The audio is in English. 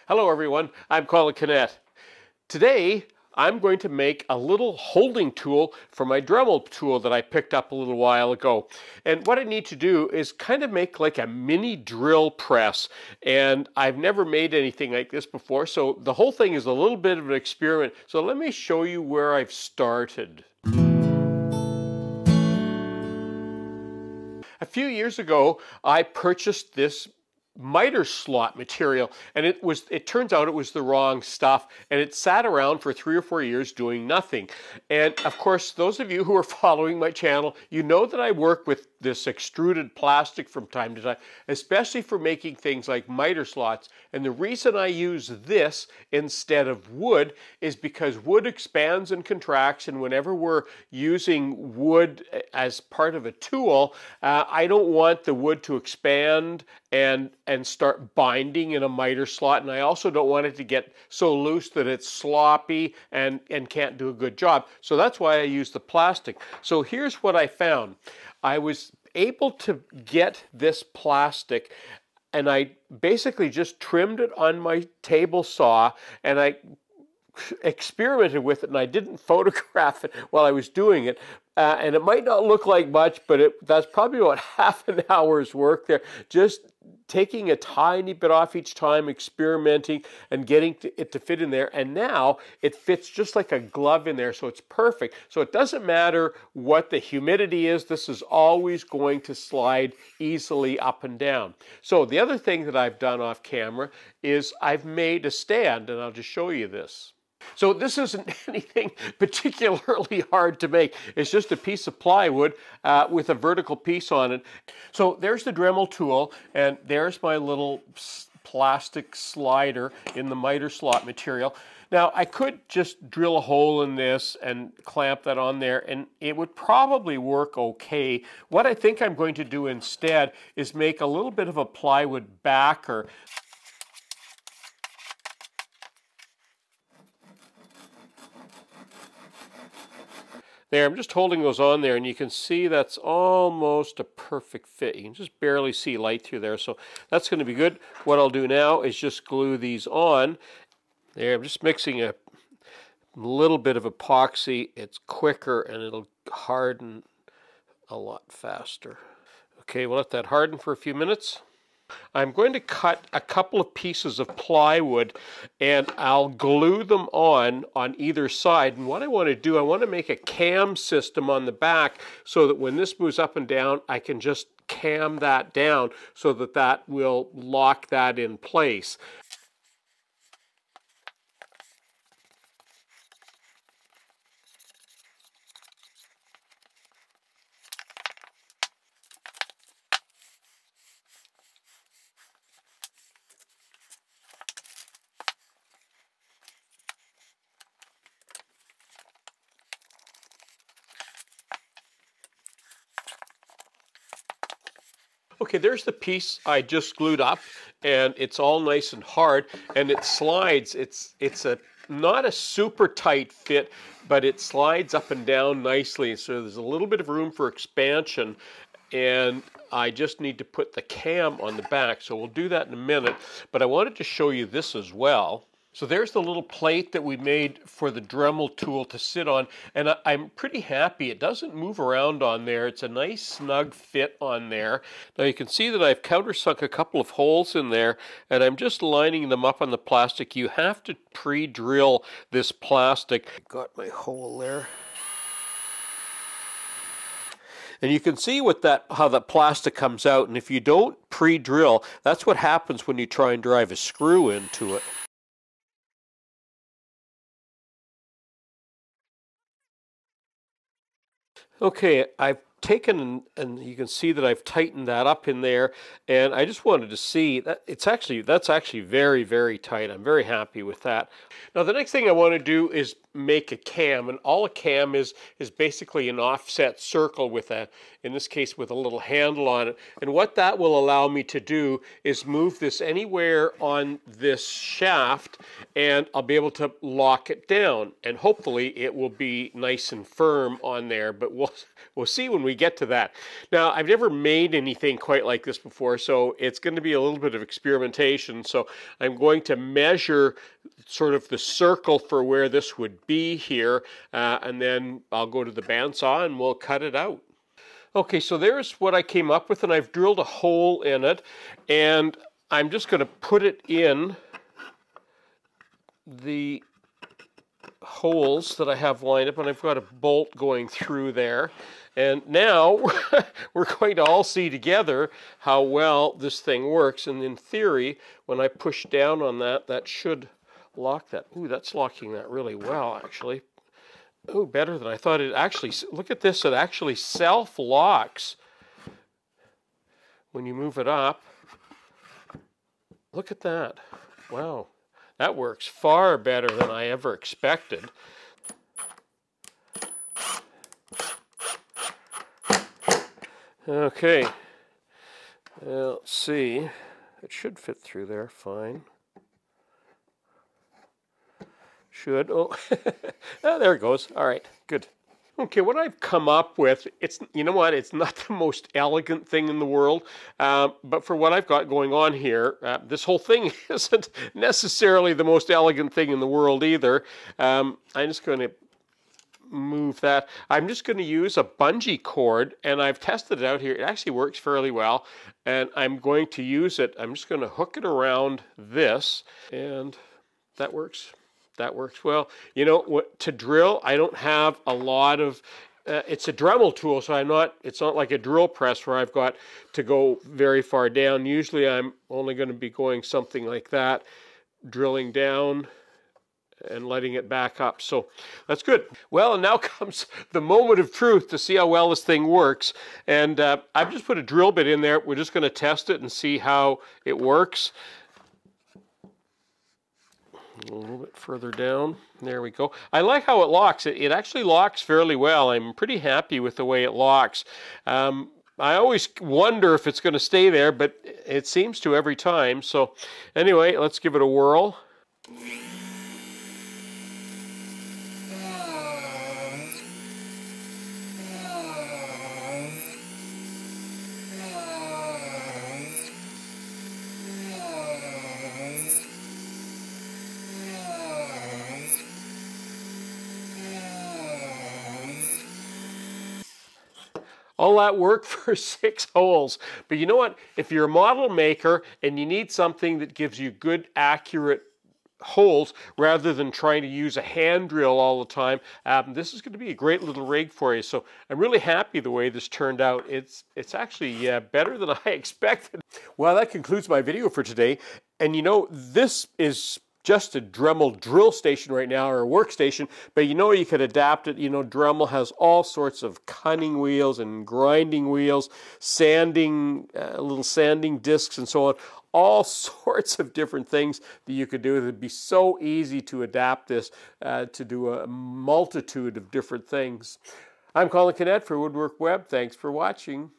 Hello everyone, I'm Colin Canet. Today I'm going to make a little holding tool for my Dremel tool that I picked up a little while ago. And what I need to do is kind of make like a mini drill press. And I've never made anything like this before, so the whole thing is a little bit of an experiment. So let me show you where I've started. A few years ago, I purchased this miter slot material, and it turns out it was the wrong stuff, and it sat around for 3 or 4 years doing nothing. And of course, those of you who are following my channel, you know that I work with this extruded plastic from time to time, especially for making things like miter slots. And the reason I use this instead of wood is because wood expands and contracts, and whenever we're using wood as part of a tool, I don't want the wood to expand and start binding in a miter slot, and I also don't want it to get so loose that it's sloppy and can't do a good job. So that's why I use the plastic. So here's what I found. I was able to get this plastic, and I basically just trimmed it on my table saw, and I experimented with it, and I didn't photograph it while I was doing it. And it might not look like much, but that's probably about half an hour's work there, just taking a tiny bit off each time, experimenting and getting it to fit in there. And now it fits just like a glove in there, so it's perfect. So it doesn't matter what the humidity is, this is always going to slide easily up and down. So the other thing that I've done off camera is I've made a stand, and I'll just show you this. So this isn't anything particularly hard to make. It's just a piece of plywood with a vertical piece on it. So there's the Dremel tool, and there's my little plastic slider in the miter slot material. Now I could just drill a hole in this and clamp that on there, and it would probably work okay. What I think I'm going to do instead is make a little bit of a plywood backer. There, I'm just holding those on there, and you can see that's almost a perfect fit. You can just barely see light through there, so that's going to be good. What I'll do now is just glue these on. There, I'm just mixing a little bit of epoxy. It's quicker, and it'll harden a lot faster. Okay, we'll let that harden for a few minutes. I'm going to cut a couple of pieces of plywood, and I'll glue them on either side. And what I want to do, I want to make a cam system on the back so that when this moves up and down, I can just cam that down so that that will lock that in place. Okay, there's the piece I just glued up, and it's all nice and hard, and it slides. It's not a super tight fit, but it slides up and down nicely, so there's a little bit of room for expansion, and I just need to put the cam on the back, so we'll do that in a minute. But I wanted to show you this as well. So there's the little plate that we made for the Dremel tool to sit on, and I'm pretty happy. It doesn't move around on there. It's a nice snug fit on there. Now you can see that I've countersunk a couple of holes in there, and I'm just lining them up on the plastic. You have to pre-drill this plastic. Got my hole there. And you can see with that how the plastic comes out, and if you don't pre-drill, that's what happens when you try and drive a screw into it. Okay, I've taken and you can see that I've tightened that up in there, and I just wanted to see that that's actually very, very tight. I'm very happy with that. Now the next thing I want to do is make a cam, and all a cam is basically an offset circle with in this case with a little handle on it. And what that will allow me to do is move this anywhere on this shaft, and I'll be able to lock it down, and hopefully it will be nice and firm on there, but we'll see when we get to that. Now, I've never made anything quite like this before, so it's going to be a little bit of experimentation. So I'm going to measure sort of the circle for where this would be here, and then I'll go to the bandsaw and we'll cut it out. Okay, so there's what I came up with, and I've drilled a hole in it, and I'm just going to put it in the holes that I have lined up, and I've got a bolt going through there. And now we're going to all see together how well this thing works. And in theory, when I push down on that, that should lock that. Ooh, that's locking that really well, actually. Oh, better than I thought. It actually, look at this, it actually self-locks when you move it up. Look at that. Wow, that works far better than I ever expected. Okay, let's see. It should fit through there fine. Should. Oh, oh, there it goes. All right, good. Okay, what I've come up with, it's, you know what, it's not the most elegant thing in the world, but for what I've got going on here, this whole thing isn't necessarily the most elegant thing in the world either. I'm just going to move that. I'm just going to use a bungee cord, and I've tested it out here. It actually works fairly well, and I'm going to use it. I'm just going to hook it around this, and that works. That works well. You know, to drill, I don't have a lot of, it's a Dremel tool, so it's not like a drill press where I've got to go very far down. Usually I'm only going to be going something like that, drilling down and letting it back up. So that's good. Well, and now comes the moment of truth to see how well this thing works. And I've just put a drill bit in there. We're just going to test it and see how it works. A little bit further down. There we go. I like how it locks. It actually locks fairly well. I'm pretty happy with the way it locks. I always wonder if it's going to stay there, but it seems to every time. So anyway, let's give it a whirl. All that work for 6 holes. But you know what? If you're a model maker and you need something that gives you good, accurate holes rather than trying to use a hand drill all the time, this is going to be a great little rig for you. So I'm really happy the way this turned out. It's actually better than I expected. Well, that concludes my video for today. And you know, this is just a Dremel drill station right now, or a workstation, but you know, you could adapt it. You know, Dremel has all sorts of cutting wheels and grinding wheels, sanding, little sanding discs and so on, all sorts of different things that you could do. It would be so easy to adapt this to do a multitude of different things. I'm Colin Canet for Woodwork Web. Thanks for watching.